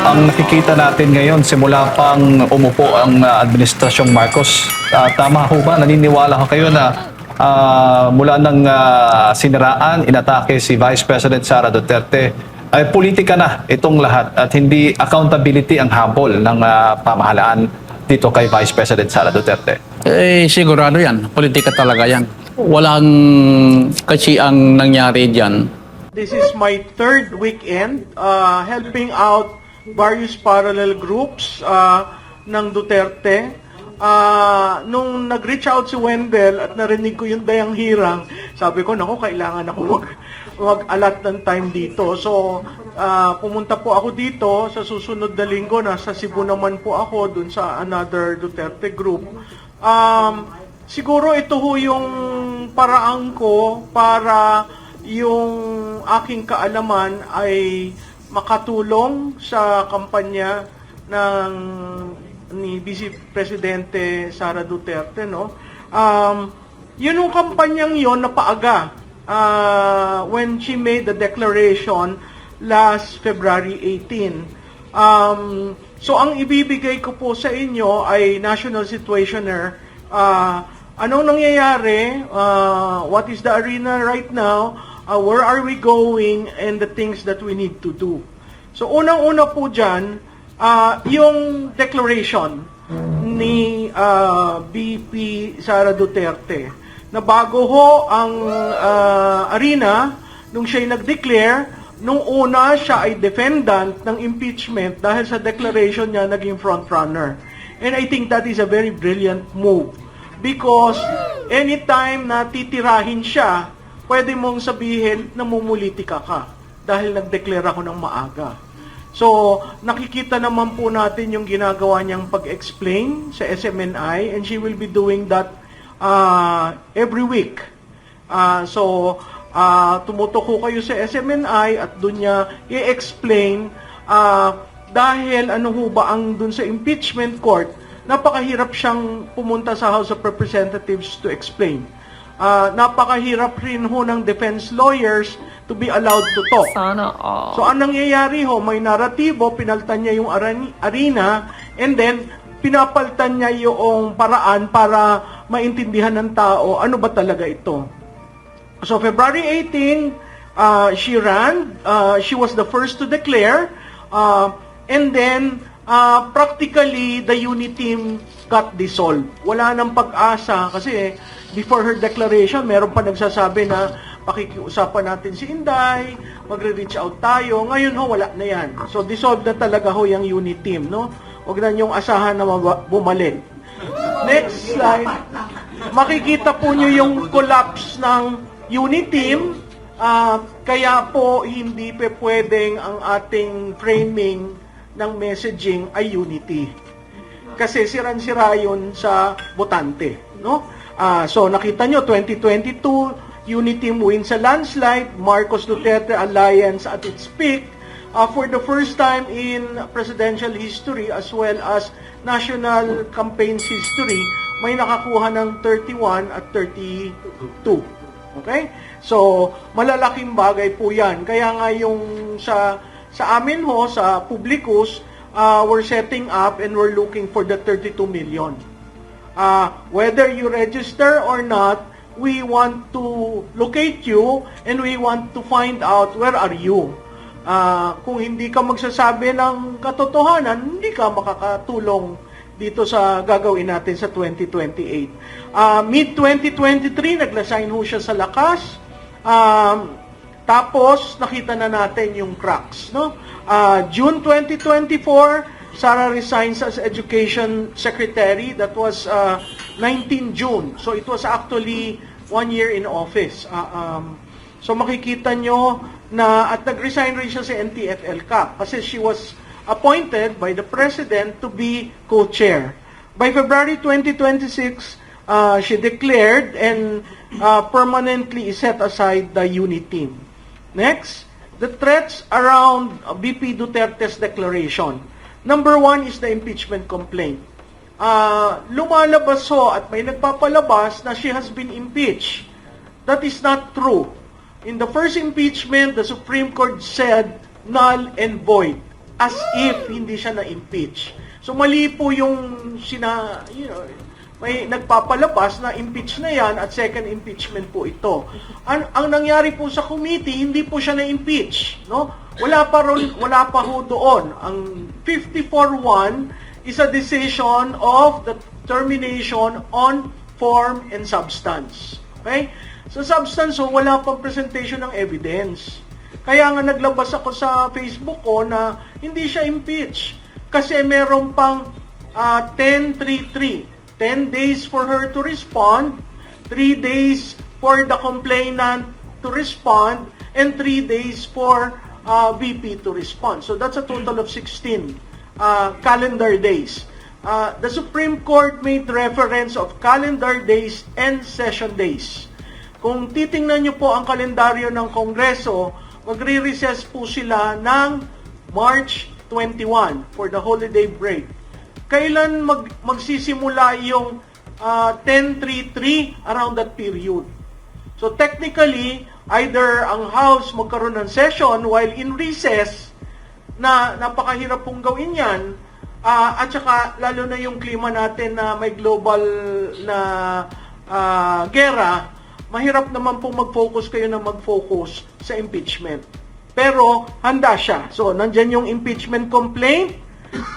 ang nakikita natin ngayon simula pang umupo ang administrasyong Marcos. Tama ho ba? Naniniwala ho kayo na mula ng siniraan, inatake si Vice President Sara Duterte, ay politika na itong lahat at hindi accountability ang habol ng pamahalaan dito kay Vice President Sara Duterte? Sigurado yan. Politika talaga yan. Walang kasi ang nangyari dyan. This is my third weekend helping out various parallel groups ng Duterte. Nung nag-reach out si Wendell at narinig ko yung dayang hirang, sabi ko, naku, kailangan ako mag-alat ng time dito. So, pumunta po ako dito sa susunod na linggo. Nasa Cebu naman po ako dun sa another Duterte group. Siguro ito ho yung paraan ko para yung aking kaalaman ay makatulong sa kampanya ni Vice Presidente Sara Duterte, no? Yun yung kampanyang yon na paaga when she made the declaration last February 18. So ang ibibigay ko po sa inyo ay national situationer. Anong nangyayari? What is the arena right now? Where are we going? And the things that we need to do. So unang-una po dyan, yung declaration ni VP Sara Duterte na bago ho ang arena, nung siya'y nag-declare, nung una siya ay defendant ng impeachment dahil sa declaration niya naging frontrunner. And I think that is a very brilliant move because anytime na titirahin siya, pwede mong sabihin na mumulitika ka dahil nag-declare ako ng maaga. So, nakikita naman po natin yung ginagawa niyang pag-explain sa SMNI and she will be doing that every week. Tumutok ko kayo sa SMNI at doon niya i-explain dahil ano ho ba ang doon sa impeachment court, napakahirap siyang pumunta sa House of Representatives to explain. Napakahirap rin ho ng defense lawyers to be allowed to talk. Sana all. So, anong nangyayari ho? May naratibo, pinaltan niya yung arena, and then, pinapaltan niya yung paraan para maintindihan ng tao ano ba talaga ito. So, February 18, she ran. She was the first to declare. And then, practically, the unit team got dissolved. Wala nang pag-asa kasi before her declaration, meron pa nagsasabi na pakikiusapan natin si Inday, magre-reach out tayo. Ngayon ho, wala na yan. So, dissolved na talaga ho yung unit team, no? Huwag na niyong asahan na bumalik. Next slide. Makikita po niyo yung collapse ng unit team. Kaya po, hindi pa pwedeng ang ating framing ng messaging ay unity. Kasi siran-sira yun sa botante, no? So, nakita nyo, 2022, unity team wins a landslide, Marcos Duterte Alliance at its peak, for the first time in presidential history as well as national campaigns history, may nakakuha ng 31 at 32. Okay? So, malalaking bagay po yan. Kaya nga yung sa amin ho, sa publikus, we're setting up and we're looking for the 32 million. Whether you register or not, we want to locate you and we want to find out where are you. Kung hindi ka magsasabi ng katotohanan, hindi ka makakatulong dito sa gagawin natin sa 2028. Mid-2023, naglasign ho siya sa lakas. Tapos, nakita na natin yung cracks. No? June 2024, Sara resigns as Education Secretary. That was 19 June. So, it was actually 1 year in office. So, makikita nyo na at nag-resign rin siya sa NTF-ELCAC kasi she was appointed by the President to be co-chair. By February 2026, she declared and permanently set aside the unit team. Next, the threats around VP Duterte's declaration. Number one is the impeachment complaint. Lumalabas ho at may nagpapalabas na she has been impeached. That is not true. In the first impeachment, the Supreme Court said null and void. as if hindi siya na-impeach. So mali po yung may nagpapalabas na impeach na yan at second impeachment po ito. Ang nangyari po sa committee, hindi po siya na-impeach, no? Wala pa ho doon. Ang 54-1 is a decision of the termination on form and substance. Okay? Sa substance, so wala pang presentation ng evidence. Kaya nga naglabas ako sa Facebook ko na hindi siya impeach. Kasi meron pang 10-3-3. 10 days for her to respond, 3 days for the complainant to respond, and 3 days for VP to respond. So that's a total of 16 calendar days. The Supreme Court made reference of calendar days and session days. Kung titingnan niyo po ang kalendaryo ng Kongreso, magre-recess po sila ng March 21 for the holiday break. Kailan magsisimula yung 10-3-3 around that period? So technically, either ang House magkaroon ng session while in recess, na napakahirap pong gawin yan, at saka lalo na yung klima natin na may global na gera, mahirap naman pong mag-focus kayo na mag-focus sa impeachment. Pero handa siya. So nandyan yung impeachment complaint,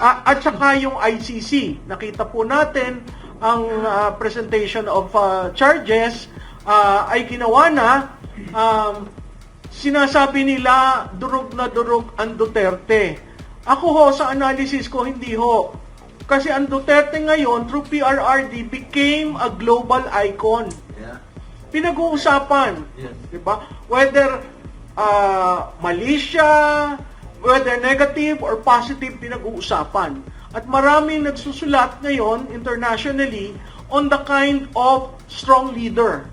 at saka yung ICC. Nakita po natin ang presentation of charges ay ginawa na. Sinasabi nila durog na durog ang Duterte. Ako ho, sa analysis ko, hindi ho. Kasi ang Duterte ngayon, through PRRD, became a global icon. Pinag-uusapan. Diba? Whether mali siya, whether negative or positive, pinag-uusapan. At maraming nagsusulat ngayon internationally on the kind of strong leader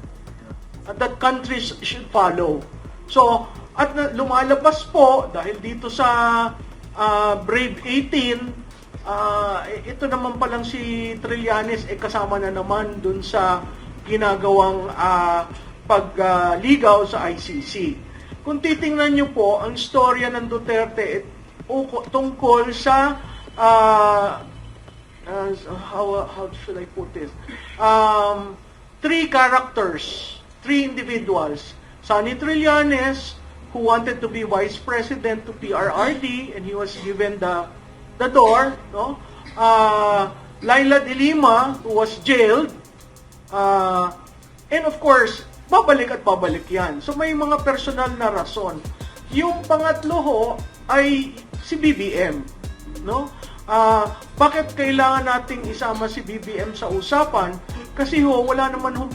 that countries should follow. So, at lumalabas po, dahil dito sa Brave 18, ito naman palang si Trillanes kasama na naman dun sa ginagawang pagligaw sa ICC. Kung titingnan nyo po, ang storya ng Duterte tungkol sa how should I put this? 3 characters, 3 individuals. Sonny Trillanes, who wanted to be vice president to PRRD, and he was given the door, no? Laila de Lima, who was jailed, and of course, babalik at babalik yan. So may mga personal na rason. Yung pangatlo ho ay si BBM, no? Bakit kailangan nating isama si BBM sa usapan? Kasi ho, wala naman hong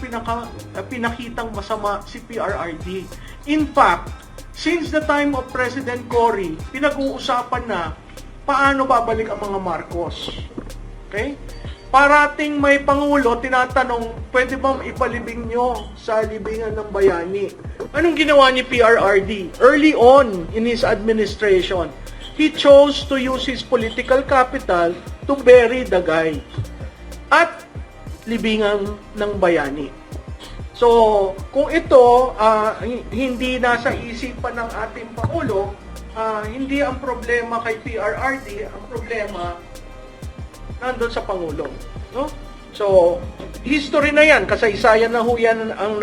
pinakitang masama si PRRD. In fact, since the time of President Cory, pinag-uusapan na paano babalik ang mga Marcos. Okay? Parating may Pangulo, tinatanong, pwede ba ipalibing nyo sa libingan ng bayani? Anong ginawa ni PRRD? Early on in his administration, he chose to use his political capital to bury the guy at libingan ng bayani. So, kung ito hindi nasa isipan ng ating Pangulo, hindi ang problema kay PRRD, ang problema nandun sa Pangulo, no? So, history na yan, kasaysayan na ho yan ang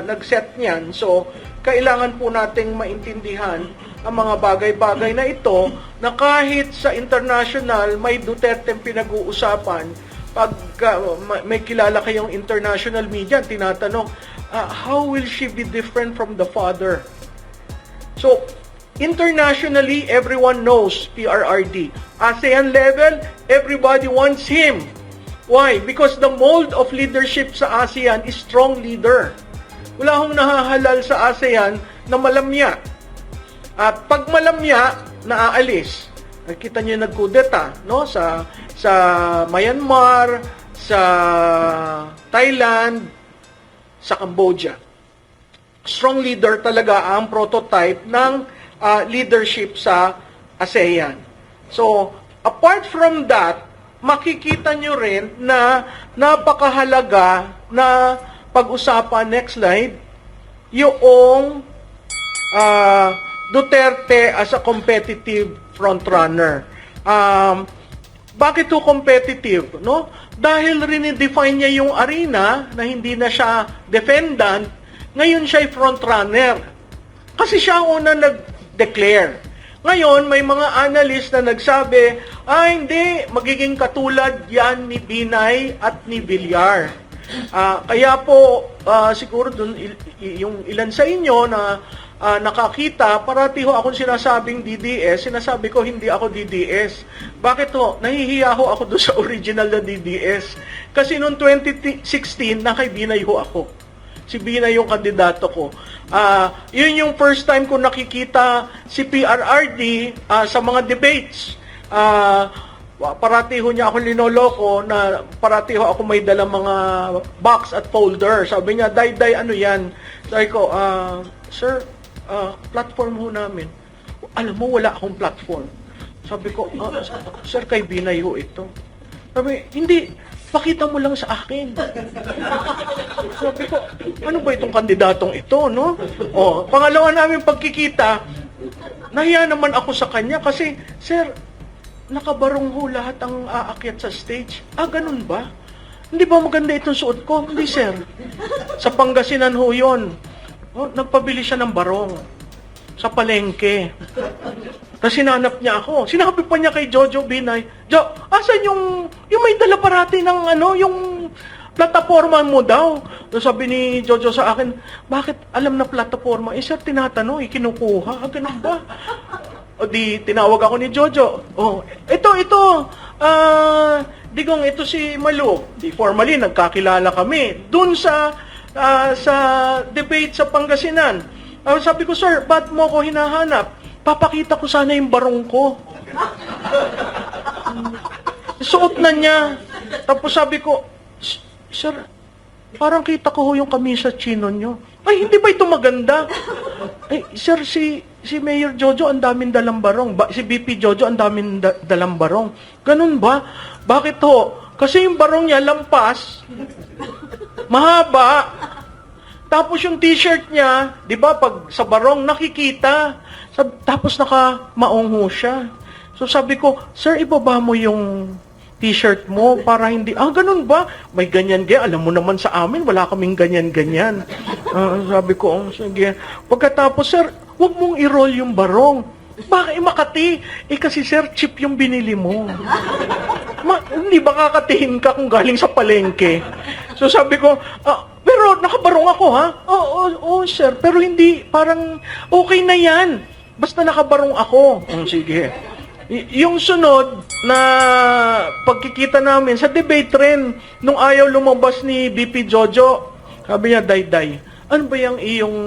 nag-set niyan. So, kailangan po nating maintindihan ang mga bagay-bagay na ito na kahit sa international may Duterte pinag-uusapan, pag may kilala kayong international media, tinatanong, how will she be different from the father? So, internationally, everyone knows PRRD. ASEAN level, everybody wants him. Why? Because the mold of leadership sa ASEAN is strong leader. Wala hong nahahalal sa ASEAN na malamya. At pag malamya, naaalis. Nakita niyo nagkudeta, no? Sa Myanmar, sa Thailand, sa Cambodia. Strong leader talaga ang prototype ng leadership sa ASEAN. So, apart from that, makikita nyo rin na napakahalaga na pag-usapan, next slide, yung Duterte as a competitive frontrunner. Bakit to competitive? No? Dahil rinidefine niya yung arena na hindi na siya defendant, ngayon siya ay frontrunner. Kasi siya ang una nag-declare. Ngayon, may mga analyst na nagsabi, hindi, magiging katulad yan ni Binay at ni Villar. Kaya po, siguro dun, yung ilan sa inyo na nakakita, parati ho akong sinasabing DDS, sinasabi ko hindi ako DDS. Bakit ho? Nahihiya ho ako doon sa original na DDS. Kasi noong 2016, kay Binay ho ako. Si Binay yung kandidato ko. Yun yung first time ko nakikita si PRRD sa mga debates. Parati ho niya ako linoloko na parati ho ako may dalang mga box at folder. Sabi niya, Day, ano yan? Sabi ko, sir, platform ho namin. Alam mo, wala akong platform. Sabi ko, sir, kay Binay ho ito. Sabi, hindi, pakita mo lang sa akin. Sabi ko, ano ba itong kandidatong ito, no? Pangalawa namin pagkikita, nahiya naman ako sa kanya kasi, sir, nakabarong ho lahat ang aakyat sa stage. Ganun ba? Hindi ba maganda itong suot ko? Hindi, sir. Sa Pangasinan ho yun. Nagpabili siya ng barong sa palengke. Tapos sinanap niya ako. Sinabi pa niya kay Jojo Binay, asan yung may dala parati ng yung plataforma mo daw? So sabi ni Jojo sa akin, bakit alam na plataforma? Sir, tinatanong, kinukuha. Ganun ba? Di tinawag ako ni Jojo. Ito. Digong, ito si Malu. Di formally, nagkakilala kami. Doon sa debate sa Pangasinan. Sabi ko, sir, ba't mo ko hinahanap? Papakita ko sana yung barong ko. Suot na niya. Tapos sabi ko, sir, parang kita ko yung kamisa chino nyo. Ay, hindi ba ito maganda? Ay, sir, si Mayor Jojo, ang daming dalang barong. Si BP Jojo, ang daming dalang barong. Ganun ba? Bakit ho? Kasi yung barong niya, lampas, mahaba. Tapos yung t-shirt niya, di ba, pag sa barong, nakikita. Tapos naka-maong ho siya. So sabi ko, sir, ibaba mo yung t-shirt mo para hindi, ganun ba? May ganyan-ganyan. Alam mo naman sa amin, wala kaming ganyan-ganyan. Sabi ko, sige. Pagkatapos, sir, huwag mong i-roll yung barong. Bakit Makati? Kasi sir, cheap yung binili mo. Hindi ba kakatihin ka kung galing sa palengke? So sabi ko, pero nakabarong ako, ha? Oo, sir, pero hindi, parang okay na yan. Basta nakabarong ako. Sige. Yung sunod na pagkikita namin sa debate rin, nung ayaw lumabas ni BP Jojo, sabi niya, Day, ano ba yung iyong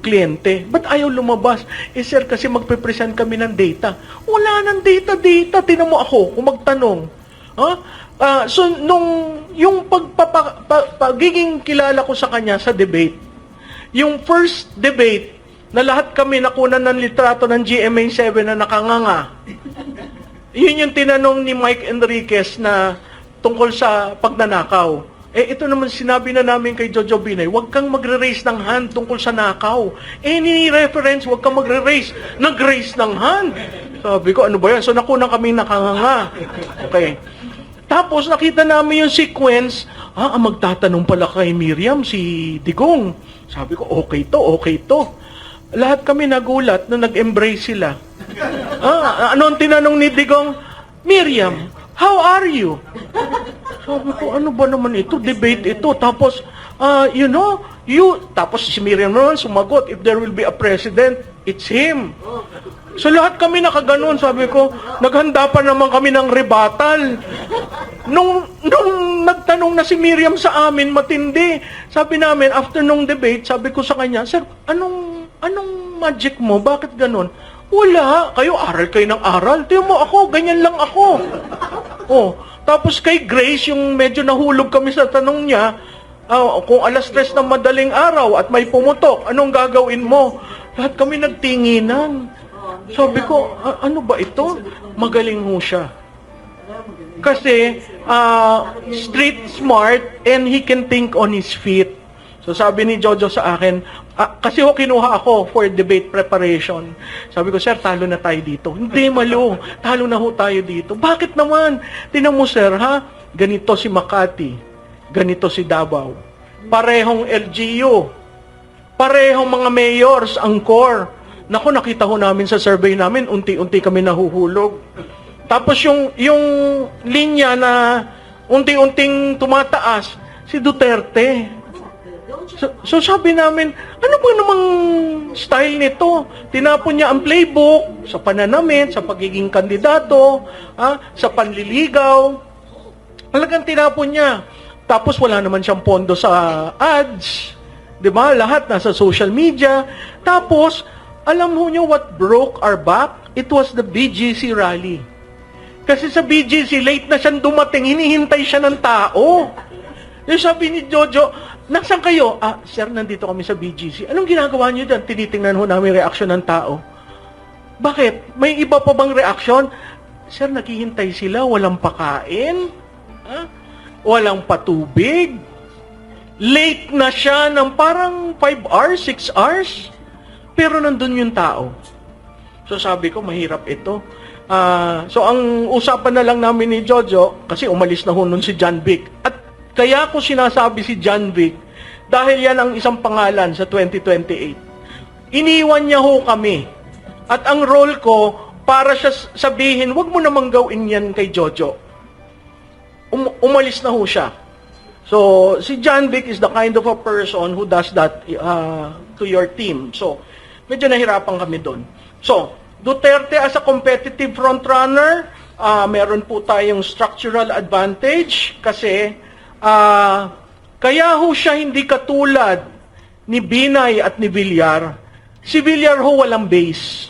kliyente? Ba't ayaw lumabas? Sir, kasi magpe-present kami ng data. Wala ng data. Tinan mo ako kung magtanong. So, yung pagiging kilala ko sa kanya sa debate, yung first debate, na lahat kami nakunan ng litrato ng GMA7 na nakanganga. Yun yung tinanong ni Mike Enriquez na tungkol sa pagnanakaw. Ito naman sinabi na namin kay Jojo Binay, huwag kang magre-raise ng hand tungkol sa nakaw. Any reference, huwag kang magre-raise. Nag-raise ng hand. Sabi ko, ano ba yan? So nakunan kami nakanganga. Okay. Tapos nakita namin yung sequence, magtatanong pala kay Miriam si Digong. Sabi ko, okay to. Lahat kami nagulat na nag-embrace sila. Ano ang tinanong ni Digong? Miriam, how are you? Sabi ko, ano ba naman ito? Debate ito. Tapos, tapos si Miriam naman sumagot, if there will be a president, it's him. So lahat kami nakaganon. Sabi ko, naghanda pa naman kami ng rebuttal. Nung nagtanong na si Miriam sa amin, matindi. Sabi namin, after nung debate, sabi ko sa kanya, sir, anong magic mo? Bakit ganon? Wala. Aral kayo ng aral. Tiyo mo ako, ganyan lang ako. Tapos kay Grace, yung medyo nahulog kami sa tanong niya, kung alas 3 ng madaling araw at may pumutok, anong gagawin mo? Lahat kami nagtinginan. Sabi ko, ano ba ito? Magaling ho siya. Kasi, street smart and he can think on his feet. So sabi ni Jojo sa akin, kasi kinuha ako for debate preparation. Sabi ko, sir, talo na tayo dito. Hindi, Malo, talo na ho tayo dito. Bakit naman? Tinan mo, sir, ha? Ganito si Makati, ganito si Davao. Parehong LGU, parehong mga mayors, ang core. Naku, nakita ho namin sa survey namin, unti-unti kami nahuhulog. Tapos yung linya na unti-unting tumataas, si Duterte. So sabi namin, ano ba namang style nito? Tinapon niya ang playbook sa pananamit, sa pagiging kandidato, sa panliligaw. Talagang tinapon niya. Tapos wala naman siyang pondo sa ads. 'Di ba? Lahat nasa social media. Tapos, alam mo niyo what broke our back? It was the BGC rally. Kasi sa BGC, late na siyang dumating, hinihintay siya ng tao. Yung sabi ni Jojo, nasaan kayo? Sir, nandito kami sa BGC. Anong ginagawa niyo dyan? Tinitingnan ho namin reaksyon ng tao. Bakit? May iba pa bang reaksyon? Sir, naghihintay sila, walang pakain, walang patubig. Late na siya ng parang 5 hours, 6 hours. Pero nandun yung tao. So sabi ko, mahirap ito. So ang usapan na lang namin ni Jojo, kasi umalis na ho nun si John Vic. At kaya ko sinasabi si John Vic, dahil yan ang isang pangalan sa 2028. Iniwan niya ho kami. At ang role ko, para siya sabihin, wag mo namang gawin yan kay Jojo. Umalis na ho siya. So, si John Vic is the kind of a person who does that to your team. So, medyo nahirapan kami doon. So, Duterte as a competitive frontrunner, meron po tayong structural advantage kasi kaya ho siya hindi katulad ni Binay at ni Villar. Si Villar ho walang base.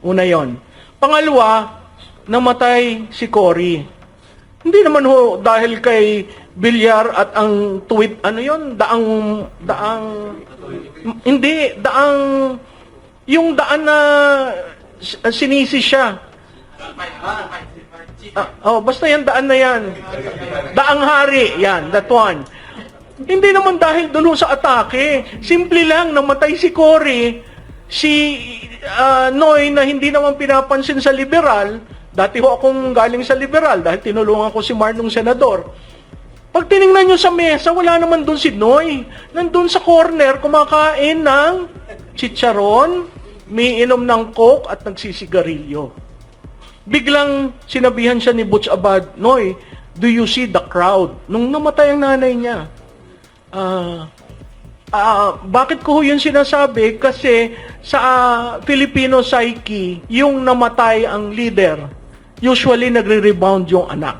Una yon. Pangalawa, namatay si Cory. Hindi naman ho dahil kay Villar at ang tweet, ano yon, yung daan na sinisi siya. Basta yan, daan na yan. Daang hari, yan, that one. Hindi naman dahil doon sa atake. Simple lang, namatay si Cory, si Noy na hindi naman pinapansin sa liberal. Dati ho akong galing sa liberal dahil tinulungan ko si Mar nung senador. Pag tinignan nyo sa mesa, wala naman doon si Noy. Nandun sa corner, kumakain ng chicharon, may inom ng coke at nagsisigarilyo. Biglang sinabihan siya ni Butch Abad, Noy, do you see the crowd? Nung namatay ang nanay niya. Bakit ko yun sinasabi? Kasi sa Filipino psyche, yung namatay ang leader, usually nagre-rebound yung anak.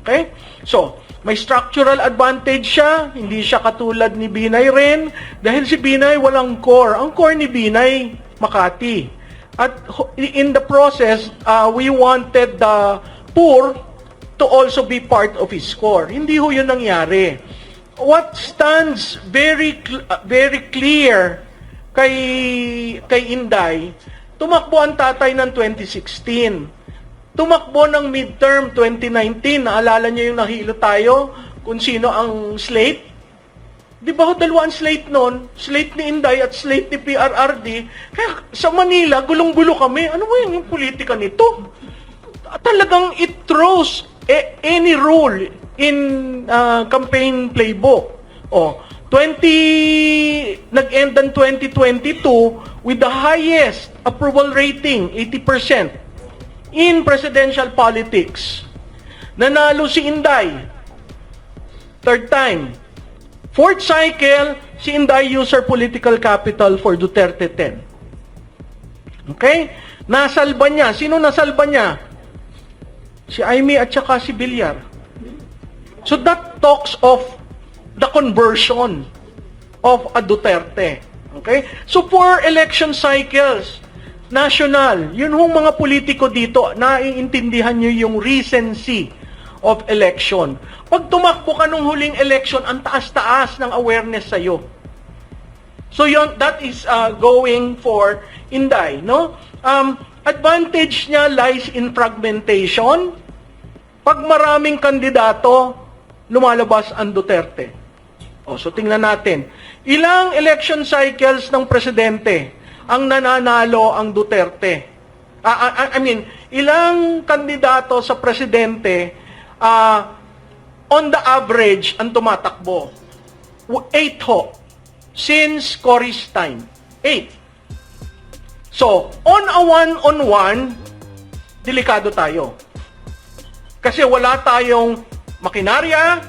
Okay? So, may structural advantage siya, hindi siya katulad ni Binay rin, dahil si Binay walang core. Ang core ni Binay, Makati. At in the process, we wanted the poor to also be part of his core. Hindi ho yun nangyari. What stands very clear kay Inday, tumakbo ang tatay ng 2016. Tumakbo ng midterm 2019. Naalala niyo yung nahilo tayo kung sino ang slate? Di ba ho dalawa ang slate nun? Slate ni Inday at slate ni PRRD. Kaya sa Manila, gulong-gulo kami. Ano ba yung politika nito? Talagang it throws any rule in campaign playbook. Nag-end ang 2022 with the highest approval rating, 80%, in presidential politics. Nanalo si Inday. Third time. Fourth cycle, si Inday used her political capital for Duterte 10. Okay? Nasalba niya. Sino nasalba niya? Si Aimee at saka si Villar. So that talks of the conversion of a Duterte. Okay? So 4 election cycles, national, yun hong mga politiko dito, naiintindihan nyo yung recency of election. Pag tumakbo ka nung huling election, ang taas-taas ng awareness sa'yo. So yun, that is going for Inday, no? Advantage niya lies in fragmentation. Pag maraming kandidato, lumalabas ang Duterte. So tingnan natin. Ilang election cycles ng presidente ang nananalo ang Duterte? Ilang kandidato sa presidente on the average ang tumatakbo? 8 ho. Since Cory's time. 8. So, on a one-on-one, delikado tayo. Kasi wala tayong makinarya,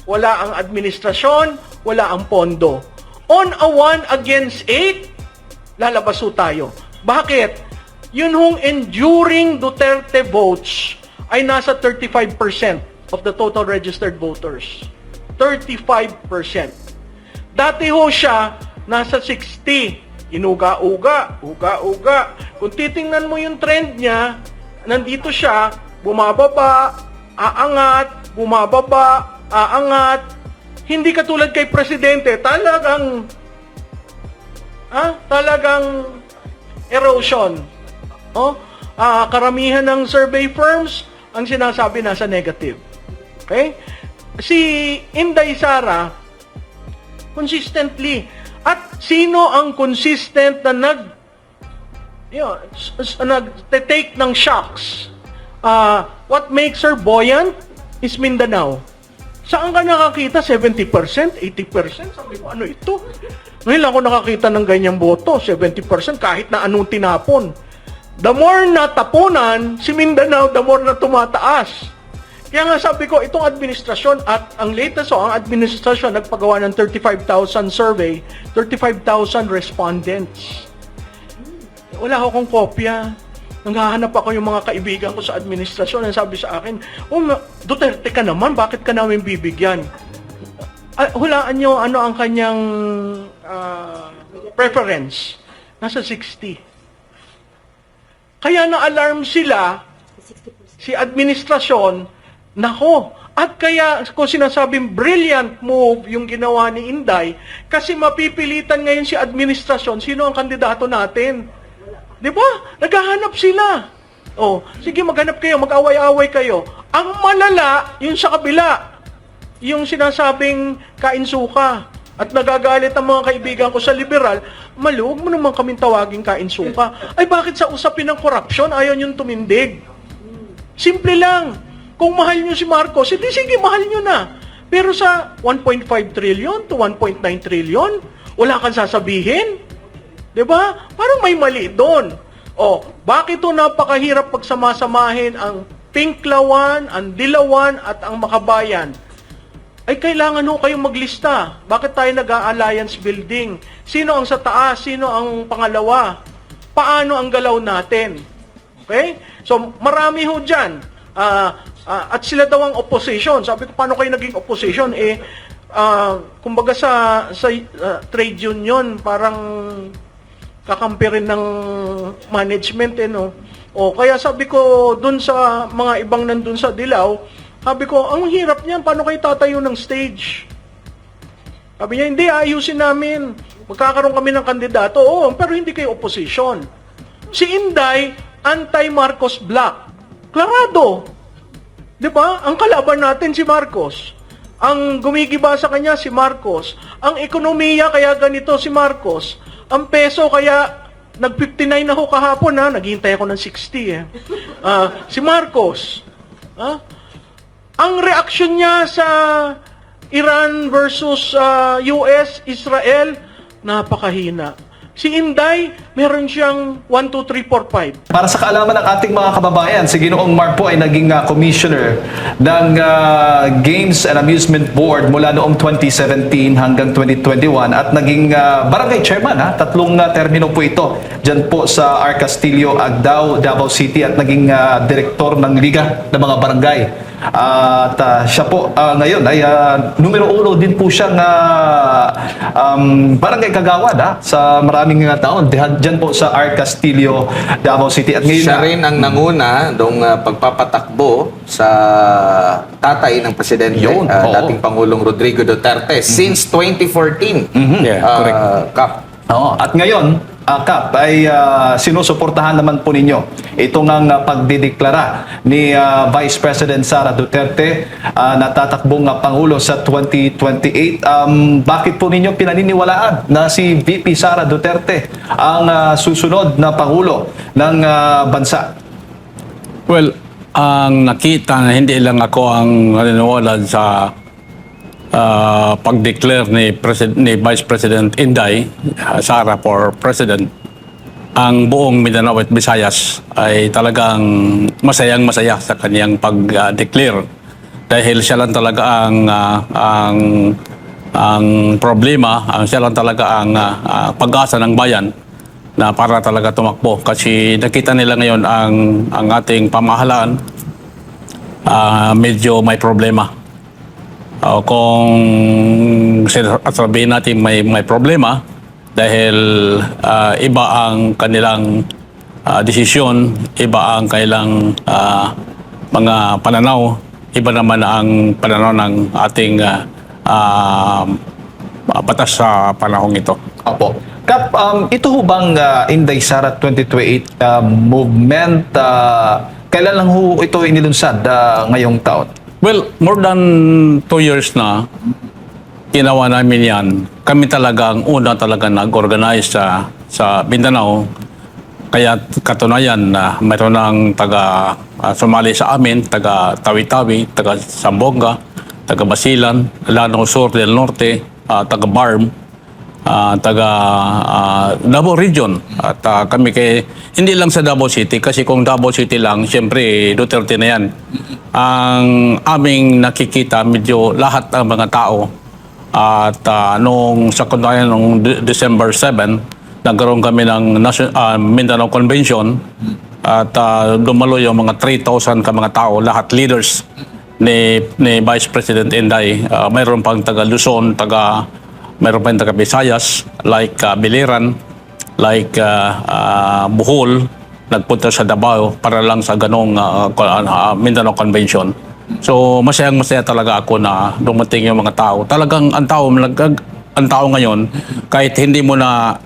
wala ang administrasyon, wala ang pondo. On a 1 against 8, lalabas ho tayo. Bakit? Yun hong enduring Duterte votes ay nasa 35% of the total registered voters. 35%. Dati ho siya nasa 60. Inuga-uga, uga-uga. Kung titingnan mo yung trend niya, nandito siya, bumababa, aangat, bumababa, aangat. Hindi katulad kay Presidente, talagang erosion. Karamihan ng survey firms, ang sinasabi nasa negative. Okay? Si Inday Sara, consistently. At sino ang consistent na nag-take ng shocks? What makes her buoyant is Mindanao. Saan ka nakakita? 70%? 80%? Sabi ko, ano ito? Ngayon lang ako nakakita ng ganyang boto. 70% kahit na anong tinapon. The more na tapunan, si Mindanao, the more na tumataas. Kaya nga sabi ko, itong administrasyon at ang latest ang administrasyon nagpagawa ng 35,000 survey, 35,000 respondents. Wala akong kopya. Nanghahanap ako yung mga kaibigan ko sa administrasyon ang sabi sa akin, Duterte ka naman, bakit ka namin bibigyan? Hulaan nyo ano ang kanyang preference. Nasa 60. Kaya na-alarm sila, si administrasyon, nako, at kaya ko sinasabing brilliant move yung ginawa ni Inday kasi mapipilitan ngayon si administrasyon sino ang kandidato natin. Di ba? Naghahanap sila. Sige maghanap kayo, mag-away-away kayo. Ang malala, yung sa kabila, yung sinasabing kainsuka. At nagagalit ang mga kaibigan ko sa liberal, maluwag mo naman kaming tawaging kainsuka. Ay bakit sa usapin ng korupsyon ayaw niyong tumindig? Simple lang. Kung mahal nyo si Marcos, hindi sige, mahal nyo na. Pero sa 1.5 trillion to 1.9 trillion, wala kang sasabihin. Diba? Parang may mali doon. Bakit ito napakahirap pagsamasamahin ang Pinklawan, ang Dilawan, at ang Makabayan? Ay kailangan ho kayong maglista. Bakit tayo nag-a-alliance building? Sino ang sa taas? Sino ang pangalawa? Paano ang galaw natin? Okay? So, marami ho dyan. At sila daw ang opposition. Sabi ko, paano kayo naging opposition? Kumbaga sa trade union, parang kakampi rin ng management, no? Kaya sabi ko, dun sa mga ibang nandun sa Dilaw, sabi ko, ang hirap niyan, paano kayo tatayo ng stage? Sabi niya, hindi, ayusin namin. Magkakaroon kami ng kandidato. Pero hindi kayo opposition. Si Inday, anti-Marcos Black. Klarado. Di ba? Ang kalaban natin si Marcos. Ang gumigiba sa kanya si Marcos. Ang ekonomiya kaya ganito si Marcos. Ang peso kaya nag-59 na ho kahapon ha. Naghihintay ako ng 60 si Marcos. Ang reaksyon niya sa Iran versus US, Israel, napakahina. Si Inday, meron siyang 1, 2, 3, 4, 5. Para sa kaalaman ng ating mga kababayan, si Ginoong Mark po ay naging commissioner ng Games and Amusement Board mula noong 2017 hanggang 2021 at naging barangay chairman. 3 termino po ito dyan po sa R. Castillo, Agdao, Davao City at naging direktor ng Liga ng mga Barangay. At siya po ngayon ay numero 1 din po siyang barangay kagawad sa maraming taon dyan po sa R. Castillo, Davao City. At ngayon siya rin ang nanguna nung pagpapatakbo sa tatay ng presidente, Yun, oo. dating Pangulong Rodrigo Duterte, since 2014. Yeah, correct. Kap. At ngayon Kap, ay sinusuportahan naman po ninyo itong ang pagdideklara ni Vice President Sara Duterte na tatakbong Pangulo sa 2028. Bakit po ninyo pinaniniwalaan na si VP Sara Duterte ang susunod na Pangulo ng bansa? Well, ang nakita na hindi lang ako ang naniniwala sa pag-declare ni Vice President Inday, Sara for President, ang buong Mindanao at Visayas ay talagang masayang-masaya sa kaniyang pag-declare. Dahil siya lang talaga ang problema, siya lang talaga ang pag-asa ng bayan na para talaga tumakbo. Kasi nakita nila ngayon ang ating pamahalaan medyo may problema. Kung sabihin natin may problema dahil iba ang kanilang desisyon, iba ang kailang mga pananaw, iba naman ang pananaw ng ating batas sa panahong ito. Opo. Kap, ito ho bang Inday Sara 2028 movement, kailan lang ho ito inilunsad ngayong taon? Well, more than 2 years na ginawa namin yan. Kami talaga ang una talaga nag-organize sa Mindanao. Kaya katunayan na mayroon ng taga sumali sa amin, taga Tawi-Tawi, taga Sambonga, taga Basilan, Lanao Sur del Norte, taga Barm, taga Davao Region. At kami hindi lang sa Davao City, kasi kung Davao City lang, siyempre Duterte na yan. Ang aming nakikita, medyo lahat ng mga tao. At nung sa kundayan, nung December 7, nagkaroon kami ng Mindanao Convention. At dumalo yung mga 3,000 ka mga tao, lahat leaders ni Vice President Inday. Mayroon pang taga Luzon, mayroon pa yung taga Visayas, like Biliran, like Bohol, nagpunta sa Davao para lang sa ganong Mindanao Convention. So masayang-masaya talaga ako na dumating yung mga tao. Talagang ang tao ngayon, kahit hindi mo na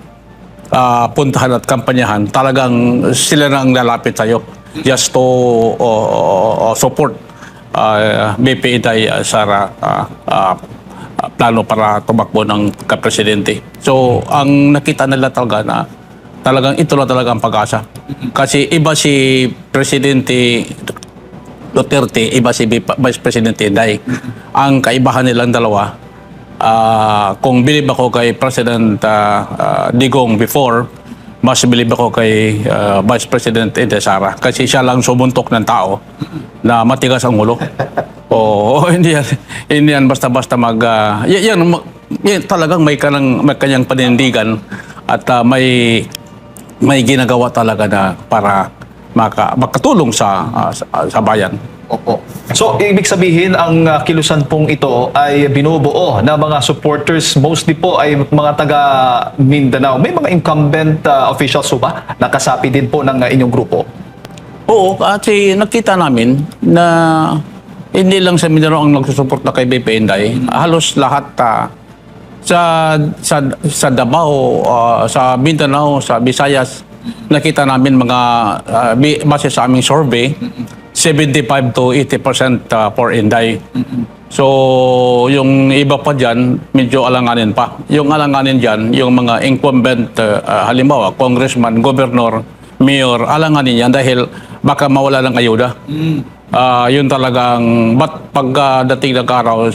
puntahan at kampanyahan, talagang sila na ang lalapit sa'yo just to support BP Inday Sara plano para tumakbo ng kapresidente. So, ang nakita nila talaga na talagang ito na talaga ang pag-asa. Kasi iba si Presidente Duterte, iba si Vice Presidente Inday. Ang kaibahan nilang dalawa, kung believe ako kay President Digong before, mas believe ako kay Vice President Inday Sara. Kasi siya lang sumuntok ng tao na matigas ang ulo. Hindi yan basta-basta yan talagang may kanyang panindigan at may ginagawa talaga na para makatulong sa bayan. Opo. So, ibig sabihin, ang kilusan pong ito ay binubuo na mga supporters, mostly po ay mga taga Mindanao. May mga incumbent officials ba nakasapi din po ng inyong grupo? Oo, kasi nakita namin na hindi lang sa Mindanao ang nagsusuporta kay BP Inday. Halos lahat sa Davao, sa Mindanao, sa Visayas, nakita namin mga base sa aming survey, 75 to 80% for Inday. So, yung iba pa dyan, medyo alanganin pa. Yung alanganin dyan, yung mga incumbent, halimbawa, congressman, governor, mayor, alanganin yan dahil baka mawala ng ayuda. Yun talagang, pagdating ng araw,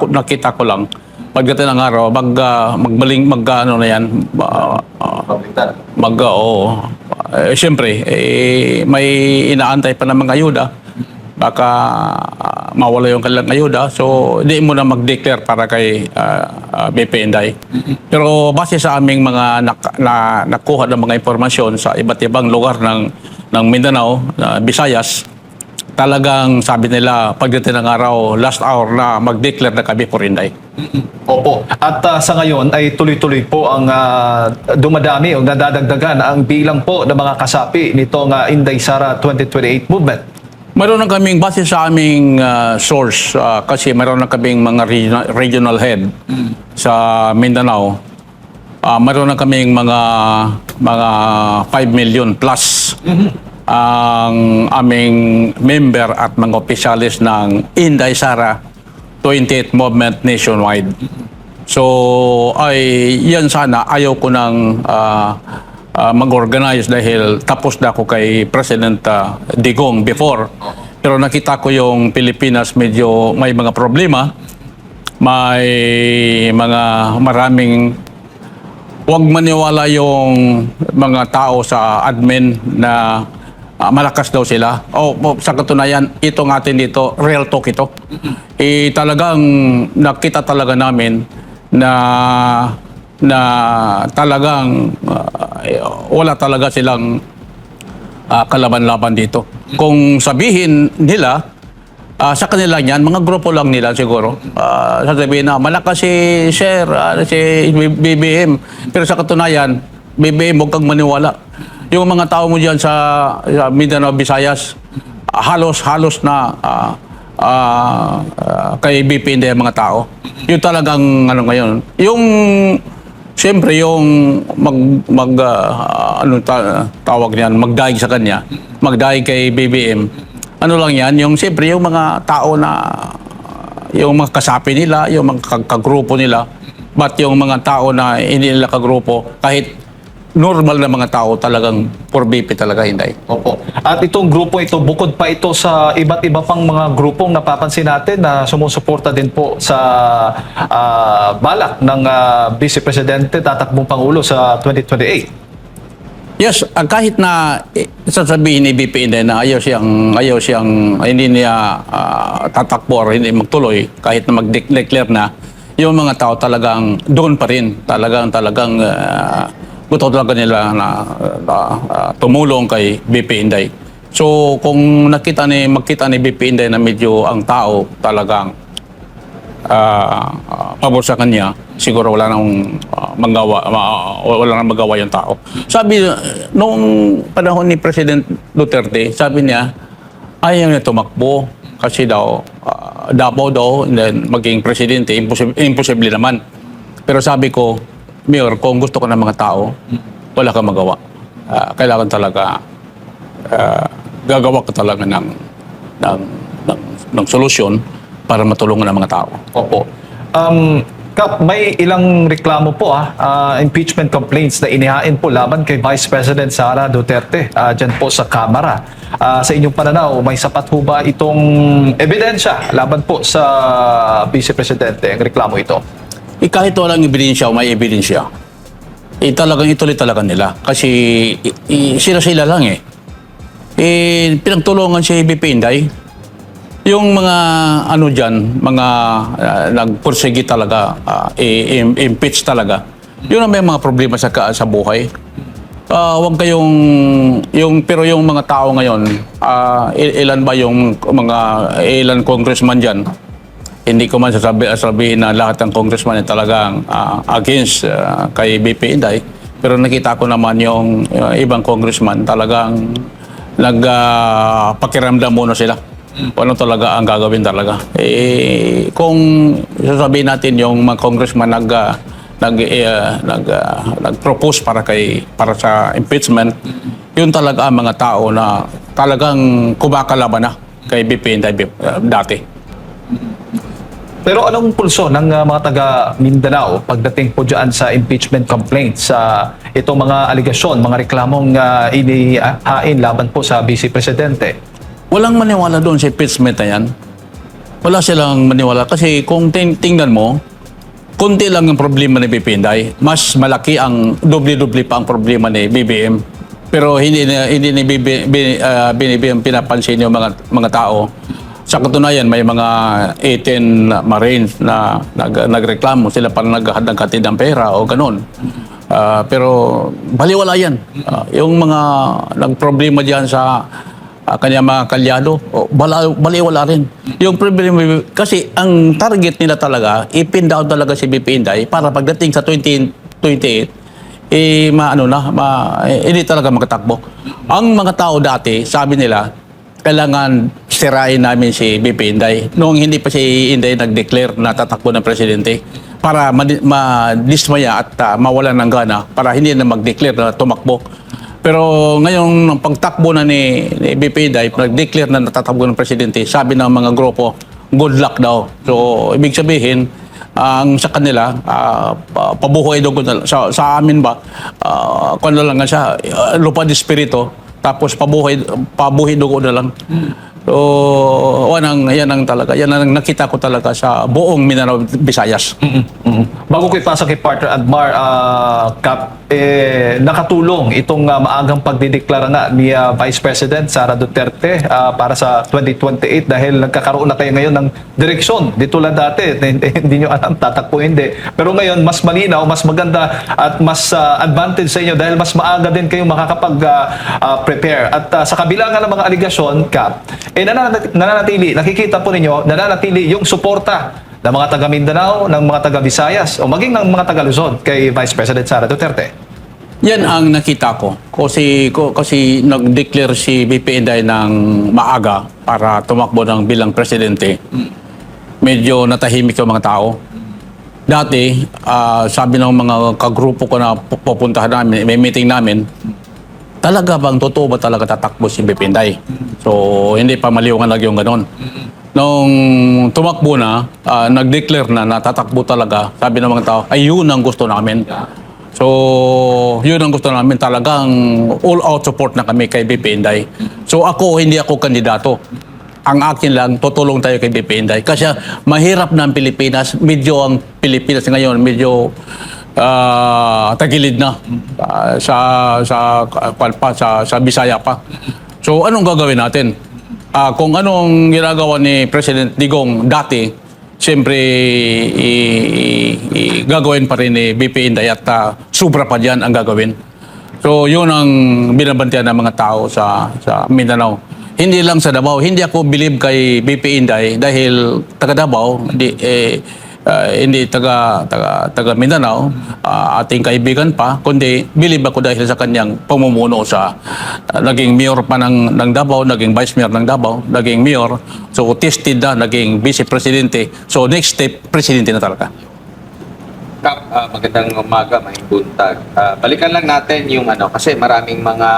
nakita ko lang, pagdating ng araw, ano na yan, siyempre, may inaantay pa ng mga ayuda, baka mawala yung kanilang ayuda, so hindi mo na mag-declare para kay BP Inday. Pero base sa aming mga nakuha ng mga impormasyon sa iba't ibang lugar ng Mindanao, Visayas, talagang sabi nila pagdating ng araw, last hour na mag-declare na kami for Inday. Opo. At sa ngayon ay tuloy-tuloy po ang dumadami o nadadagdagan ang bilang po ng mga kasapi nitong Inday Sara 2028 movement. Mayroon na kaming base sa aming source kasi mayroon na kaming mga regional head sa Mindanao. Mayroon na kaming mga 5 million plus ang aming member at mga opisyalis ng Inday Sara 28th Movement nationwide. So, yan sana, ayaw ko nang mag-organize dahil tapos na ako kay President Digong before. Pero nakita ko yung Pilipinas medyo may mga problema, may mga maraming, huwag maniwala yung mga tao sa admin na malakas daw sila. Sa katunayan, ito ng atin dito, real talk ito. Talagang nakita talaga namin na talagang wala talaga silang kalaban-laban dito. Kung sabihin nila, sa kanila yan, mga grupo lang nila siguro, sasabihin na malakas si Sir, si BBM. Pero sa katunayan, BBM, huwag kang maniwala. Yung mga tao mo dyan sa Mindanao, Visayas, halos na kay BP hindi mga tao. Yung talagang ano ngayon. Yung siyempre yung tawag niyan, magdaig sa kanya, magdaig kay BBM. Ano lang yan, yung siyempre yung mga tao na yung mga kasapi nila, yung mga kagrupo nila, but yung mga tao na hindi nila kagrupo, kahit normal na mga tao talagang for BP talaga hindi. Opo. At itong grupo ito, bukod pa ito sa iba't iba pang mga grupong napapansin natin na sumusuporta din po sa balak ng Vice Presidente, tatakbong Pangulo sa 2028. Yes, kahit na sasabihin ni BP Inday na ayaw siyang hindi niya tatakbo or hindi magtuloy, kahit na mag-declare na, yung mga tao talagang doon pa rin, talagang gusto talaga nila na tumulong kay BP Inday. So kung magkita ni BP Inday na medyo ang tao talagang pabor sa kanya, siguro wala nang magawa yung tao. Sabi, noong panahon ni President Duterte, sabi niya, ayaw niya tumakbo kasi daw, Davao daw, and then maging presidente, imposible naman. Pero sabi ko, Mayor, kung gusto ko ng mga tao, wala kang magawa. Kailangan talaga, gagawa ka talaga ng solusyon para matulungan ang mga tao. Opo. Kap, may ilang reklamo po impeachment complaints na inihain po laban kay Vice President Sara Duterte dyan po sa Kamara. Sa inyong pananaw, may sapat ho ba itong ebidensya laban po sa Vice Presidente, ang reklamo ito? Kahit walang ebidensya o may ebidensya, talagang ituloy talaga nila. Kasi sila lang pinagtulungan si BP Inday. Yung mga ano dyan, mga nagpursige talaga, impeach talaga. Yun ang may mga problema sa buhay. Huwag kayong, pero yung mga tao ngayon, ilan ba yung ilan congressman dyan? Hindi ko man sasabihin na lahat ng congressman ay talagang against kay BP Inday. Pero nakita ko naman yung ibang congressman talagang nagpakiramdam muna sila. Ano talaga ang gagawin talaga. Kung sasabihin natin yung mga congressman nag-propose para sa impeachment, yun talaga ang mga tao na talagang kumakalaban na kay BP Inday dati. Pero anong pulso ng mga taga Mindanao pagdating po dyan sa impeachment complaint sa itong mga aligasyon, mga reklamong inihain laban po sa Vice Presidente? Walang maniwala doon sa impeachment na yan. Wala silang maniwala kasi kung tingnan mo, konti lang yung problema ni BP Inday, mas malaki ang doble-doble pa ang problema ni BBM. Pero hindi ni BBM pinapansin yung mga tao. Sa katunayan, may mga 18 Marines na nagreklamo. Sila parang naghatid ng pera o ganun. Pero baliwala yan. Yung mga nagproblema diyan sa kanya mga kalyado, baliwala rin. Yung problema, kasi ang target nila talaga, ipin down talaga si BP Inday para pagdating sa 2028, hindi talaga makatakbo. Ang mga tao dati, sabi nila, kailangan sirain namin si BP Inday. Noong hindi pa si Inday nag-declare na tatakbo ng presidente, para madismaya at mawalan ng gana para hindi na mag-declare na tumakbo. Pero ngayon, nung pagtakbo na ni BP Inday, nag-declare na natatakbo ng presidente, sabi ng mga grupo, good luck daw. So, ibig sabihin, ang sa kanila, pabuhay dugo na sa amin ba, kung na lang nga siya, lupa de espiritu, tapos pabuhay dugo na lang. So, yan ang nakita ko talaga sa buong Mindanao, Visayas. Bago ko ipasok kay partner Admar, Kap, nakatulong itong maagang pagdideklara nga ni Vice President Sara Duterte para sa 2028 dahil nagkakaroon na kayo ngayon ng direksyon. Di tulad dati, hindi nyo alam, tatakbo hindi. Pero ngayon, mas malinaw, mas maganda at mas advantage sa inyo dahil mas maaga din kayong makakapag-prepare. At sa kabila nga ng mga aligasyon, Kap, nananatili, nakikita po ninyo, nananatili yung suporta ng mga taga Mindanao, ng mga taga Visayas, o maging ng mga taga Luzon kay Vice President Sara Duterte. Yan ang nakita ko. Kasi nag-declare si BP Inday ng maaga para tumakbo ng bilang presidente. Medyo natahimik yung mga tao. Dati, sabi ng mga kagrupo ko na pupuntahan namin, may meeting namin, talaga bang totoo ba talaga tatakbo si BP Inday? So, hindi pa maliwanag yung ganon. Nung tumakbo na, nag-declare na natatakbo talaga, sabi ng mga tao, ay yun ang gusto namin. So, yun ang gusto namin, talagang all-out support na kami kay BP Inday. So hindi ako kandidato. Ang akin lang, tutulong tayo kay BP Inday. Kasi mahirap na ang Pilipinas, medyo ang Pilipinas ngayon, medyo tagilid na sa Bisaya pa. So anong gagawin natin? Kung anong ginagawa ni President Digong dati, siyempre gagawin pa rin ni BP Inday at sobra pa dyan ang gagawin. So yun ang binabantiyan ng mga tao sa Mindanao. Hindi lang sa Davao. Hindi ako believe kay BP Inday dahil taga Davao, hindi taga Mindanao, ating kaibigan pa, kundi believe ako dahil sa kanyang pamumuno sa naging mayor pa ng Davao, naging vice mayor ng Davao, naging mayor, so tested na, naging vice presidente. So next step, presidente na talaga. Kap, magandang umaga, may buntag. Balikan lang natin yung kasi maraming mga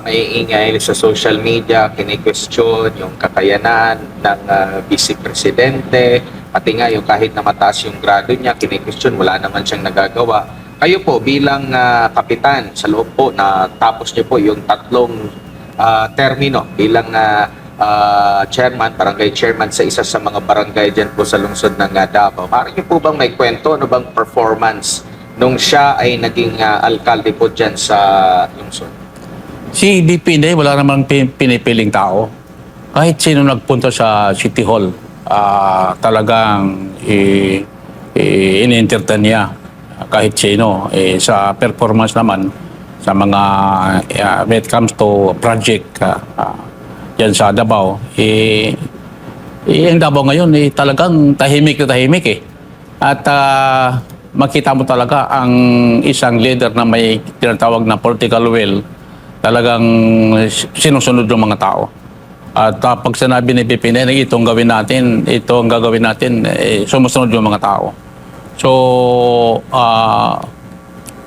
maiingay sa social media, kini-question yung kakayanan ng vice presidente, pati nga yung kahit na mataas yung grado niya, kini-question, wala naman siyang nagagawa. Kayo po bilang kapitan sa loob po na tapos niyo po yung 3 termino bilang chairman, barangay chairman sa isa sa mga barangay dyan po sa lungsod ng Davao. Maaari niyo po bang may kwento, ano bang performance nung siya ay naging alkalde po dyan sa lungsod? Si BP Inday, wala namang pinipiling tao. Kahit sino nagpunta sa City Hall, talagang in-entertain niya kahit sino. Sa performance naman, sa mga when it comes to project yan sa Davao, ang Davao ngayon talagang tahimik na tahimik At makita mo talaga ang isang leader na may tinatawag na political will, talagang sinusunod ng mga tao. At pag sinabi ni BP Inday, itong gawin natin, ito ang gagawin natin, sumusunod yung mga tao. So,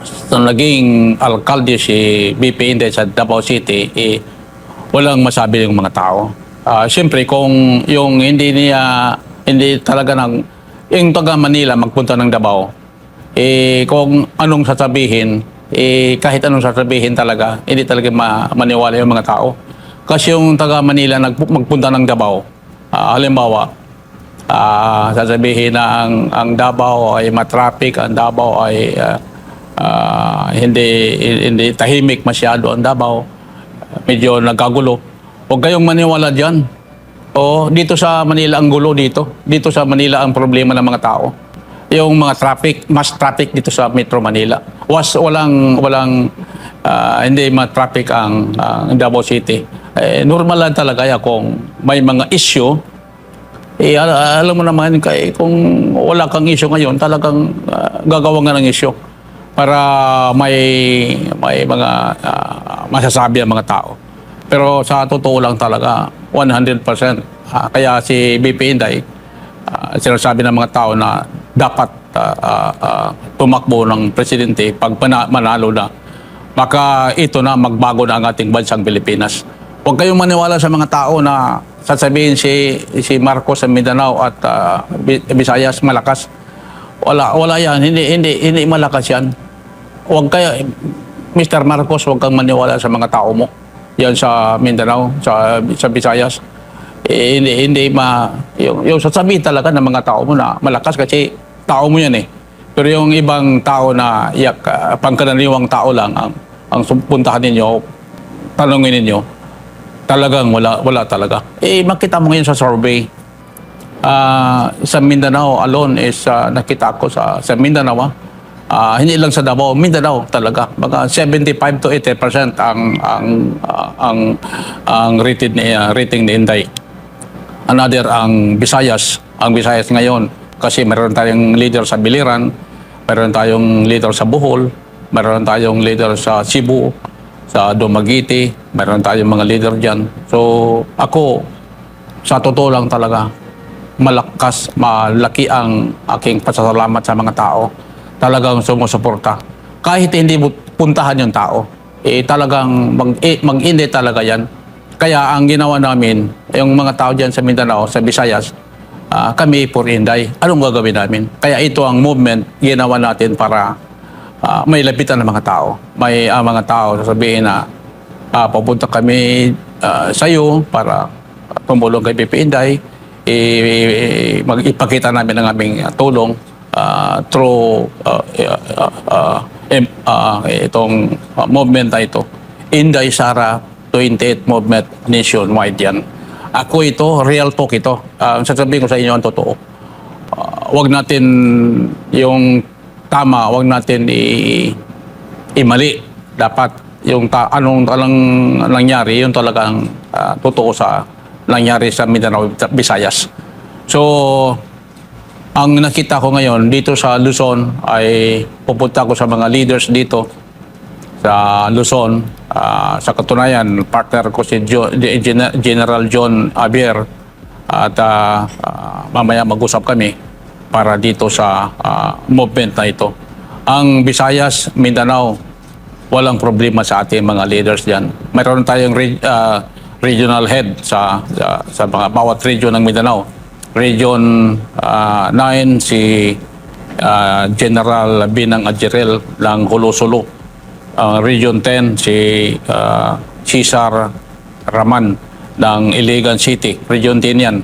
sa naging alkalde si BP Inday sa Davao City, walang masabi yung mga tao. Siyempre, kung yung hindi talaga yung taga Manila magpunta ng Davao, kung anong sasabihin, kahit anong sasabihin talaga, hindi talaga maniwala yung mga tao. Kasi yung taga Manila magpunta ng Davao, halimbawa, sasabihin na ang Davao ay matraffic, ang Davao ay hindi tahimik masyado ang Davao, medyo nagkagulo. Huwag kayong maniwala dyan. O, dito sa Manila ang gulo dito. Dito sa Manila ang problema ng mga tao. Yung mga traffic, mass traffic dito sa Metro Manila. Walang hindi ma-traffic ang Davao City. Normal lang talaga kung may mga issue. Alam mo naman, kung wala kang issue ngayon, talagang gagawa nga ng issue para may mga masasabi ang mga tao. Pero sa totoo lang talaga, 100%. Kaya si BP Inday, sinasabi ng mga tao na dapat tumakbo ng presidente pag manalo na, baka ito na magbago na ang ating bansang Pilipinas. Huwag kayong maniwala sa mga tao na sasabihin si Marcos sa Mindanao at Visayas malakas. Wala yan. Hindi malakas yan. Huwag kayo, Mr. Marcos, huwag kang maniwala sa mga tao mo. Yan sa Mindanao, sa Visayas. Yung sasabihin talaga ng mga tao mo na malakas kasi tao mo yan eh. Pero yung ibang tao na pangkaraniwang tao lang ang puntahan ninyo, tanongin ninyo, talagang wala talaga. Makita mo ngayon sa survey. Sa Mindanao alone is nakita ko sa Mindanao, hindi lang sa Davao, Mindanao talaga. Mga 75 to 80% ang rating ni Inday. Another ang Visayas. Ang Visayas ngayon kasi meron tayong leader sa Biliran, meron tayong leader sa Bohol, meron tayong leader sa Cebu, sa Dumaguete, meron tayong mga leader diyan. So ako sa totoo lang talaga malaki ang aking pasasalamat sa mga tao. Talagang sumusuporta. Kahit hindi mo puntahan yung tao, talagang mag-indi talaga yan. Kaya ang ginawa namin, yung mga tao dyan sa Mindanao, sa Visayas, kami for Inday. Anong gagawin namin? Kaya ito ang movement ginawa natin para may lapitan ng mga tao. May mga tao sasabihin na pupunta kami sa iyo para tumulong kay PP Inday. Ipakita namin ang aming tulong through itong movement na ito. Inday Sara 28 movement nationwide yan. Ako ito, real talk ito. Sasabihin ko sa inyo ang totoo. Wag natin yung tama, wag natin imali. Dapat yung anong nangyari, yun talagang totoo sa nangyari sa Mindanao, Visayas. So, ang nakita ko ngayon dito sa Luzon ay pupunta ko sa mga leaders dito sa Luzon. Sa katunayan, partner ko si General John Abier at mamaya mag-usap kami para dito sa movement na ito. Ang Visayas, Mindanao, walang problema sa ating mga leaders diyan. Mayroon tayong regional head sa mga bawat region ng Mindanao. Region 9 si General Binang Adjerel ng Hulo-Sulu. Region 10 si Cesar Raman ng Iligan City. Region 10 yan.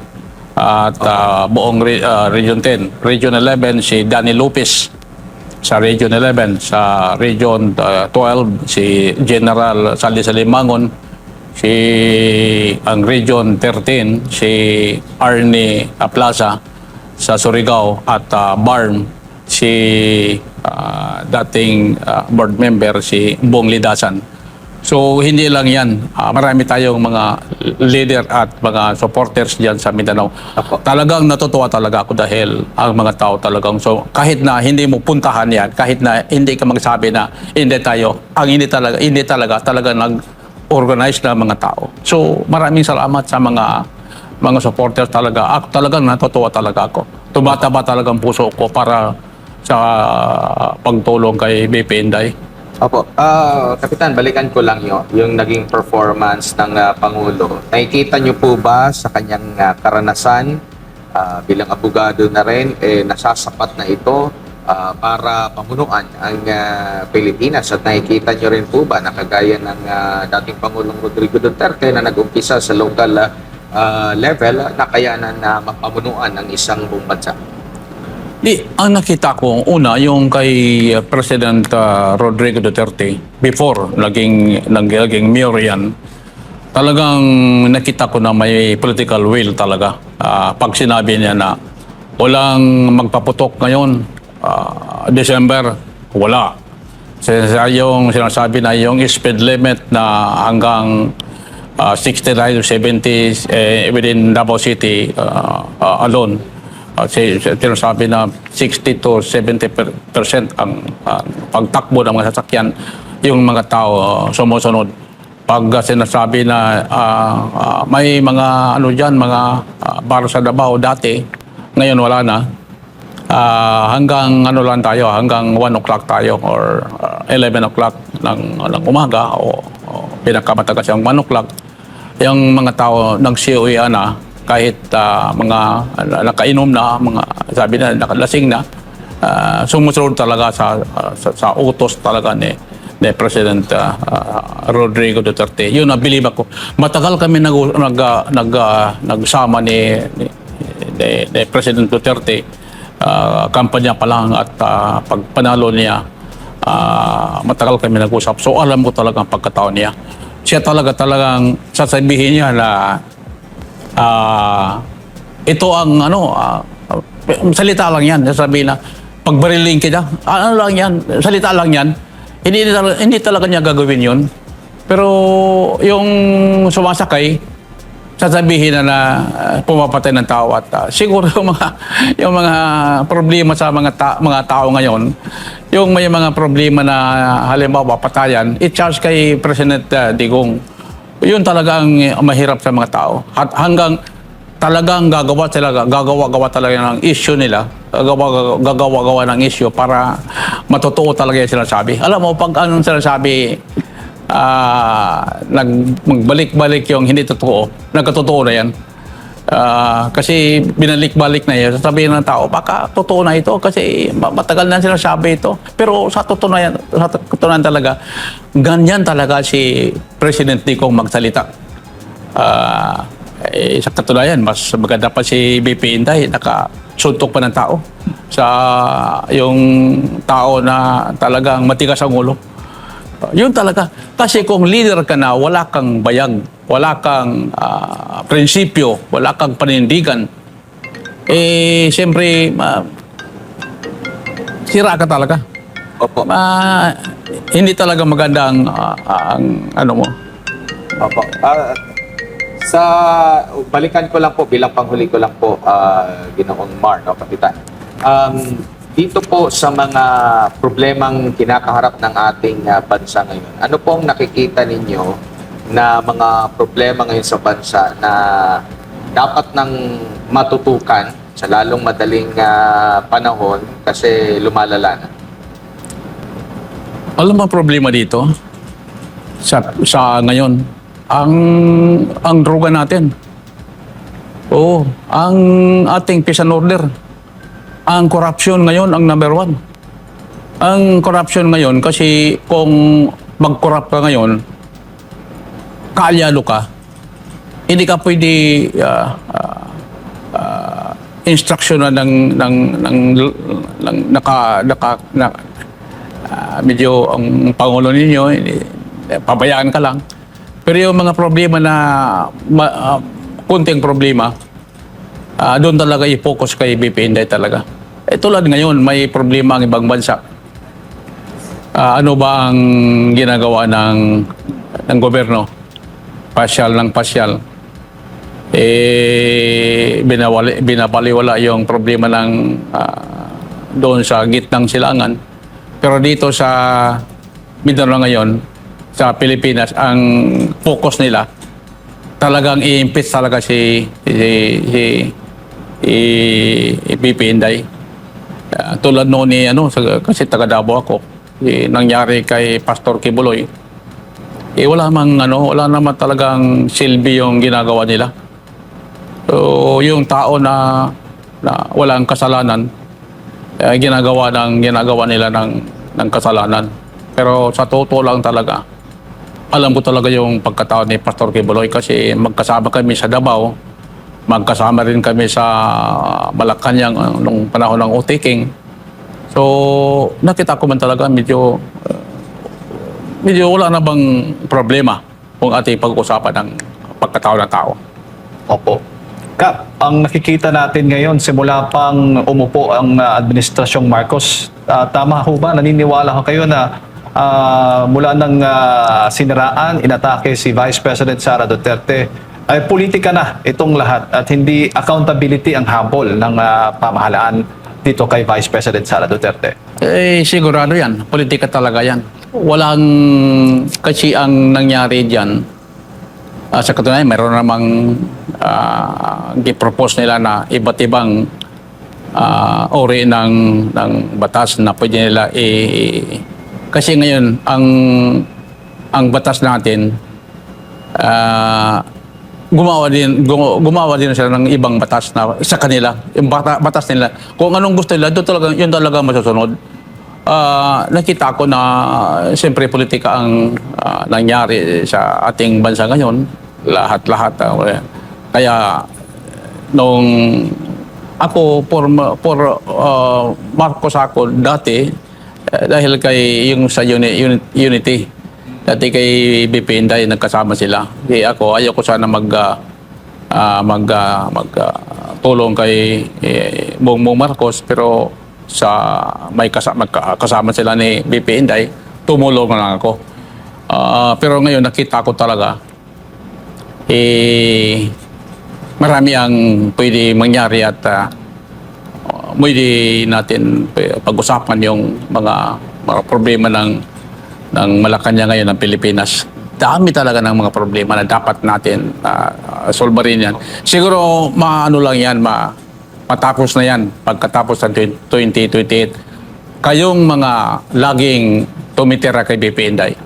At buong Region 10. Region 11 si Danny Lopez sa Region 11. Sa Region 12 si General Salisalimangon. Ang Region 13 si Arnie Plaza sa Surigao at BARM si dating board member si Bong Lidasan. So hindi lang yan, marami tayong mga leader at mga supporters diyan sa Mindanao. Talagang natutuwa talaga ako dahil ang mga tao talagang kahit na hindi mo puntahan yan, kahit na hindi ka magsabi na hindi tayo, ang hindi talaga nag-organize na mga tao. So maraming salamat sa mga supporters talaga. Ako talagang natutuwa talaga ako. Tumataba talagang puso ko para sa pagtulong kay BP Inday. Opo. Kapitan, balikan ko lang yung naging performance ng Pangulo. Nakikita niyo po ba sa kanyang karanasan bilang abogado na rin, nasasapat na ito para pamunuan ang Pilipinas? At nakikita niyo rin po ba na kagaya ng dating Pangulong Rodrigo Duterte na nag-umpisa sa local level, nakayanan na mapamunuan ang isang buong bansa? Ang nakita ko, una, yung kay President Rodrigo Duterte, before naging mayor yan, talagang nakita ko na may political will talaga. Pag sinabi niya na walang magpaputok ngayon, December, wala. Yung sinasabi na yung speed limit na hanggang 69 to 70 within Davao City alone, sinasabi na 60 to 70% ang pagtakbo ng mga sasakyan, yung mga tao sumusunod. Pag sinasabi na may mga mga bar sa Davao dati, ngayon wala na. hanggang ano lang tayo, hanggang 1 o'clock tayo or 11 o'clock ng umaga o pinakamatagas yung 1 o'clock. Yung mga tao nag-COE na kahit mga nakainom na, mga sabi na nakalasing na, sumusunod talaga sa utos talaga ni President Rodrigo Duterte. Yun na believe ako. Matagal kami nagsama ni President Duterte, kampanya pa lang at pagpanalo niya, matagal kami nag-usap. So alam ko talaga ang pagkatao niya. Siya talagang sasabihin niya na ito ang salita lang yan. Sasabihin na pagbariling kita, ano lang yan, salita lang yan. Hindi talaga niya gagawin yun. Pero yung sumasakay, sasabihin na pumapatay ng tao at siguro yung mga problema sa mga tao ngayon, yung may mga problema na halimbawa patayan, i-charge kay President Digong. Yun talaga ang mahirap sa mga tao. At hanggang talagang gagawa talaga ng issue nila, gagawa ng issue para matotoo talaga yung sinasabi. Alam mo, pag anong sinasabi, magbalik-balik yung hindi totoo, nagkatotoo na yan. Kasi binalik-balik na yan, sasabihin ng tao, baka totoo na ito kasi matagal na sinasabi ito. Pero sa totoo talaga, ganyan talaga si President Digong magsalita. Sa katunayan, mas maganda pa si BP Inday, nakasuntok pa ng tao sa yung tao na talagang matigas ang ulo. Yun talaga. Kasi kung leader ka na, wala kang bayag, wala kang prinsipyo, wala kang panindigan, siyempre, sira ka talaga. Opo. Hindi talaga maganda ang ano mo. Opo. Balikan ko lang po, bilang panghuli ko lang po, Ginoong Mar, no, Kapitan. Dito po sa mga problemang kinakaharap ng ating bansa ngayon, ano pong nakikita ninyo na mga problema ngayon sa bansa na dapat nang matutukan sa lalong madaling panahon kasi lumalala na? Alam mo ang problema dito sa ngayon, ang droga natin. Oo, ang ating peace and order. Ang corruption ngayon ang number 1. Ang corruption ngayon kasi kung mag-corrupt ka ngayon, kaalyado ka, hindi ka pwede instruction na medyo ang Pangulo ninyo, pabayaan ka lang. Pero yung mga problema na kunting problema, doon talaga i-focus kay BP Inday talaga. Tulad ngayon, may problema ang ibang bansa. Ano ba ang ginagawa ng gobyerno? Pasyal ng pasyal. Binabaliwala yung problema ng doon sa gitnang silangan. Pero dito sa Mindanao ngayon, sa Pilipinas, ang focus nila talagang i-impeach talaga si BP Inday. Tulad noon ni kasi taga Davao ako, nangyari kay Pastor Kibuloy. Wala naman talagang silbi yung ginagawa nila. So yung tao na walang kasalanan, ginagawa nila ng kasalanan. Pero sa totoo lang talaga, alam ko talaga yung pagkatao ni Pastor Kibuloy kasi magkasama kami sa Davao, magkasama rin kami sa Malacanang nung panahon ng Otiking. So, nakita ko man talaga medyo wala na bang problema kung ating pag-usapan ng pagkatao ng tao. Opo. Kap, ang nakikita natin ngayon simula pang umupo ang administrasyong Marcos, tama ho ba? Naniniwala ka kayo na mula ng siniraan, inatake si Vice President Sara Duterte, ay politika na itong lahat at hindi accountability ang habol ng pamahalaan dito kay Vice President Sara Duterte? Sigurado yan. Politika talaga yan. Walang kasi ang nangyari dyan. Sa katunayan, mayroon namang i-propose nila na iba't ibang uri ng batas na pwede nila kasi ngayon ang batas natin gumawa din sila ng ibang batas na sa kanila, yung batas nila. Kung anong gusto nila, yun talaga masusunod. Nakita ko na siyempre politika ang nangyari sa ating bansa ngayon, lahat-lahat. Kaya nung ako for Marcos ako dati dahil kay yung sa Unity. Dati kay BP Inday nagkasama sila. Ako ayoko sana tulong kay Bongbong Marcos, pero sa may kasama sila ni BP Inday, tumulong na lang ako. Pero ngayon nakita ko talaga marami ang pwede mangyari at pwede natin pag-usapan yung mga problema ng Malacanang ngayon ng Pilipinas. Dami talaga ng mga problema na dapat natin solbarin yan. Siguro maano lang yan, matapos na yan pagkatapos ng 2028. Kayong mga laging tumitira kay BP Inday,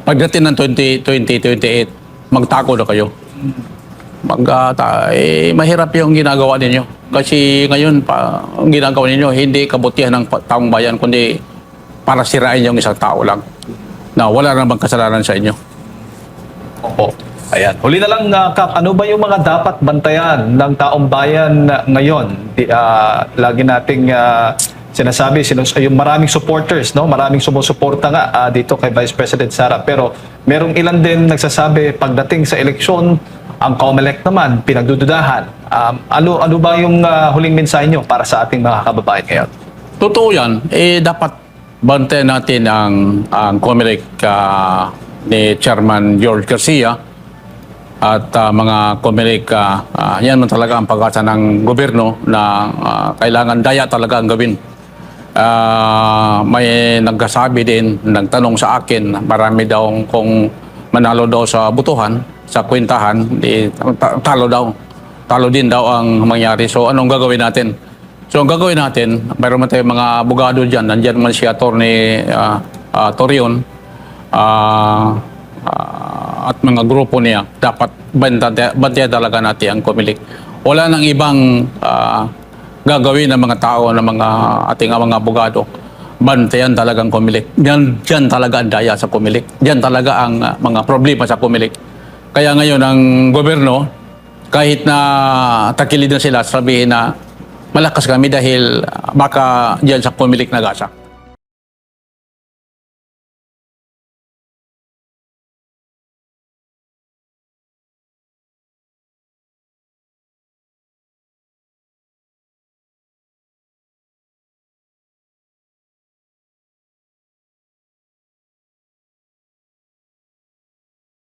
pagdating ng 2028, magtago na kayo. Mahirap yung ginagawa ninyo. Kasi ngayon, ang ginagawa ninyo, hindi kabutihan ng taong bayan, kundi para sirain yung isang tao lang na wala namang kasalanan sa inyo. Opo. Ayan. Huli na lang, Kap, ano ba yung mga dapat bantayan ng taong bayan ngayon? Lagi nating sinasabi, yung maraming supporters, no? Maraming sumusuporta nga dito kay Vice President Sara. Pero merong ilan din nagsasabi, pagdating sa eleksyon, ang COMELEC naman, pinagdududahan. Ano ba yung huling mensahe nyo para sa ating mga kababayan ngayon? Totoo yan. Dapat bantayan natin ang COMELEC ni Chairman George Garcia at mga COMELEC. Yan man talaga ang pag-asa ng gobyerno na kailangan daya talaga ang gawin. May nagkasabi din, nagtanong sa akin, marami daw kung manalo daw sa butuhan, sa kwentahan, talo daw. Talo din daw ang mangyari. So anong gagawin natin? So ang gagawin natin, mayroon man tayong mga abogado dyan, nandyan man si Atty. Torion, at mga grupo niya, dapat bantayan talaga natin ang COMELEC. Wala nang ibang gagawin ng mga tao, ng mga ating mga abogado. Bantayan talagang COMELEC. Diyan talaga ang daya sa COMELEC. Diyan talaga ang mga problema sa COMELEC. Kaya ngayon ang gobyerno, kahit na takilid na sila, sabihin na malakas kami dahil baka diyan sa COMELEC nagasa.